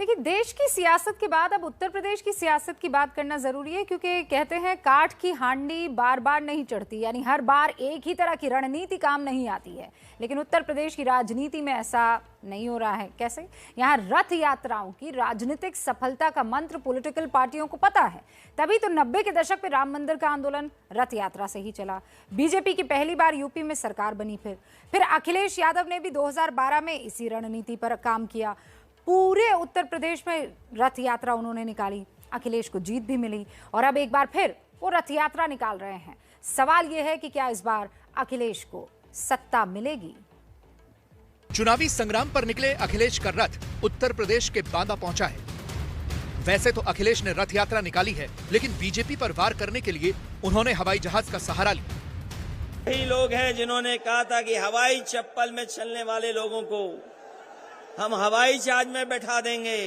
देखिए, देश की सियासत के बाद अब उत्तर प्रदेश की सियासत की बात करना जरूरी है, क्योंकि कहते हैं काठ की हांडी बार बार नहीं चढ़ती, यानी हर बार एक ही तरह की रणनीति काम नहीं आती है। लेकिन उत्तर प्रदेश की राजनीति में ऐसा नहीं हो रहा है। कैसे? यहाँ रथ यात्राओं की राजनीतिक सफलता का मंत्र पॉलिटिकल पार्टियों को पता है, तभी तो 90 के दशक में राम मंदिर का आंदोलन रथ यात्रा से ही चला। बीजेपी की पहली बार यूपी में सरकार बनी, फिर अखिलेश यादव ने भी 2012 में इसी रणनीति पर काम किया। पूरे उत्तर प्रदेश में रथ यात्रा उन्होंने निकाली, अखिलेश को जीत भी मिली और अब एक बार फिर वो रथ यात्रा निकाल रहे हैं। सवाल यह है कि क्या इस बार अखिलेश को सत्ता मिलेगी? चुनावी संग्राम पर निकले अखिलेश का रथ उत्तर प्रदेश के बांदा पहुंचा है। वैसे तो अखिलेश ने रथ यात्रा निकाली है, लेकिन बीजेपी पर वार करने के लिए उन्होंने हवाई जहाज का सहारा लिया। कई लोग हैं जिन्होंने कहा था कि हवाई चप्पल में चलने वाले लोगों को हम हवाई जहाज में बैठा देंगे,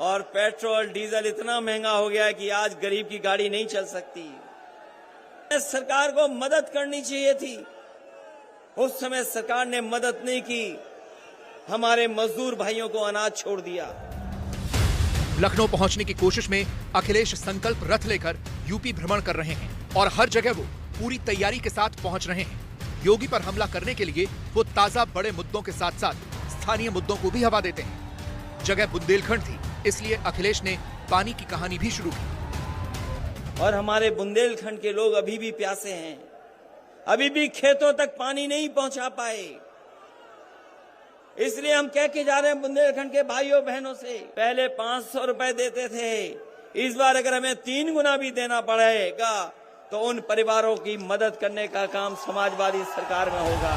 और पेट्रोल डीजल इतना महंगा हो गया है कि आज गरीब की गाड़ी नहीं चल सकती। सरकार को मदद करनी चाहिए थी, उस समय सरकार ने मदद नहीं की, हमारे मजदूर भाइयों को अनाज छोड़ दिया। लखनऊ पहुंचने की कोशिश में अखिलेश संकल्प रथ लेकर यूपी भ्रमण कर रहे हैं और हर जगह वो पूरी तैयारी के साथ पहुंच रहे हैं। योगी पर हमला करने के लिए वो ताजा बड़े मुद्दों के साथ साथ स्थानीय मुद्दों को भी हवा देते हैं। जगह बुंदेलखंड थी, इसलिए अखिलेश ने पानी की कहानी भी शुरू की। और हमारे बुंदेलखंड के लोग अभी भी प्यासे हैं, अभी भी खेतों तक पानी नहीं पहुंचा पाए। इसलिए हम कह के जा रहे हैं बुंदेलखंड के भाइयों बहनों से, पहले 500 रुपए देते थे, इस बार अगर हमें 3 गुना भी देना पड़ेगा तो उन परिवारों की मदद करने का काम समाजवादी सरकार में होगा।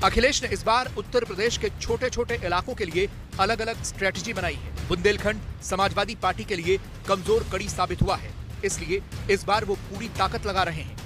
अखिलेश ने इस बार उत्तर प्रदेश के छोटे छोटे इलाकों के लिए अलग अलग स्ट्रेटजी बनाई है। बुंदेलखंड समाजवादी पार्टी के लिए कमजोर कड़ी साबित हुआ है, इसलिए इस बार वो पूरी ताकत लगा रहे हैं।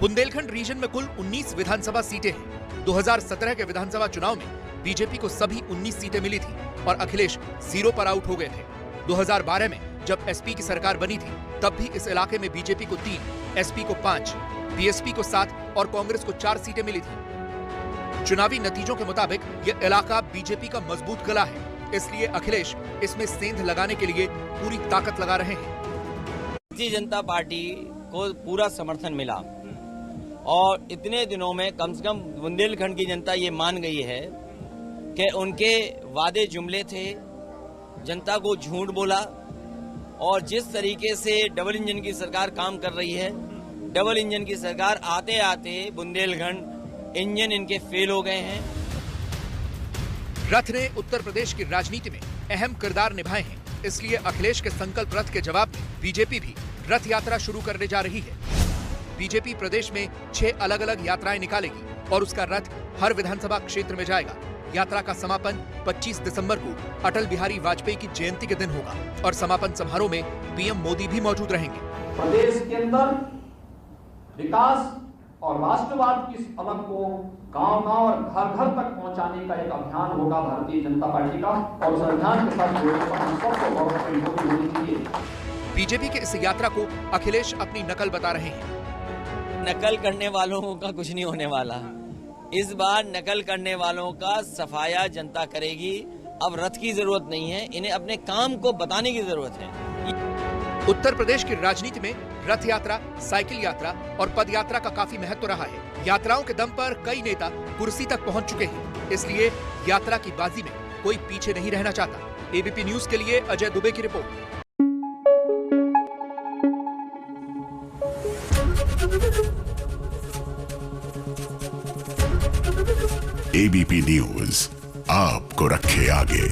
बुंदेलखंड रीजन में कुल 19 विधानसभा सीटें हैं। 2017 के विधानसभा चुनाव में बीजेपी को सभी 19 सीटें मिली थी और अखिलेश 0 पर आउट हो गए थे। 2012 में जब एसपी की सरकार बनी थी, तब भी इस इलाके में बीजेपी को 3, एसपी को 5, बीएसपी को 7 और कांग्रेस को 4 सीटें मिली थी। चुनावी नतीजों के मुताबिक यह इलाका बीजेपी का मजबूत गला है, इसलिए अखिलेश इसमें सेंध लगाने के लिए पूरी ताकत लगा रहे हैं। भारतीय जनता पार्टी को पूरा समर्थन मिला और इतने दिनों में कम से कम बुंदेलखंड की जनता ये मान गई है कि उनके वादे जुमले थे, जनता को झूठ बोला, और जिस तरीके से डबल इंजन की सरकार काम कर रही है, डबल इंजन की सरकार आते आते बुंदेलखंड इंजन इनके फेल हो गए हैं। रथ ने उत्तर प्रदेश की राजनीति में अहम किरदार निभाए हैं, इसलिए अखिलेश के संकल्प रथ के जवाब में बीजेपी भी रथ यात्रा शुरू करने जा रही है। बीजेपी प्रदेश में 6 अलग अलग यात्राएं निकालेगी और उसका रथ हर विधानसभा क्षेत्र में जाएगा। यात्रा का समापन 25 दिसंबर को अटल बिहारी वाजपेयी की जयंती के दिन होगा और समापन समारोह में पीएम मोदी भी मौजूद रहेंगे। प्रदेश के अंदर विकास और राष्ट्रवाद की पलक को गांव-गांव और घर-घर तक पहुंचाने का एक अभियान होगा भारतीय जनता पार्टी का, और उस अभियान के साथ जुड़ने पर हम सबको बहुत होनी चाहिए। बीजेपी के इस यात्रा को अखिलेश अपनी नकल बता रहे हैं। नकल करने वालों का कुछ नहीं होने वाला, इस बार नकल करने वालों का सफाया जनता करेगी। अब रथ की जरूरत नहीं है, इन्हें अपने काम को बताने की जरूरत है। उत्तर प्रदेश की राजनीति में रथ यात्रा, साइकिल यात्रा और पद यात्रा का काफी महत्व रहा है। यात्राओं के दम पर कई नेता कुर्सी तक पहुंच चुके हैं, इसलिए यात्रा की बाजी में कोई पीछे नहीं रहना चाहता। एबीपी न्यूज के लिए अजय दुबे की रिपोर्ट। एबीपी न्यूज आपको रखे आगे।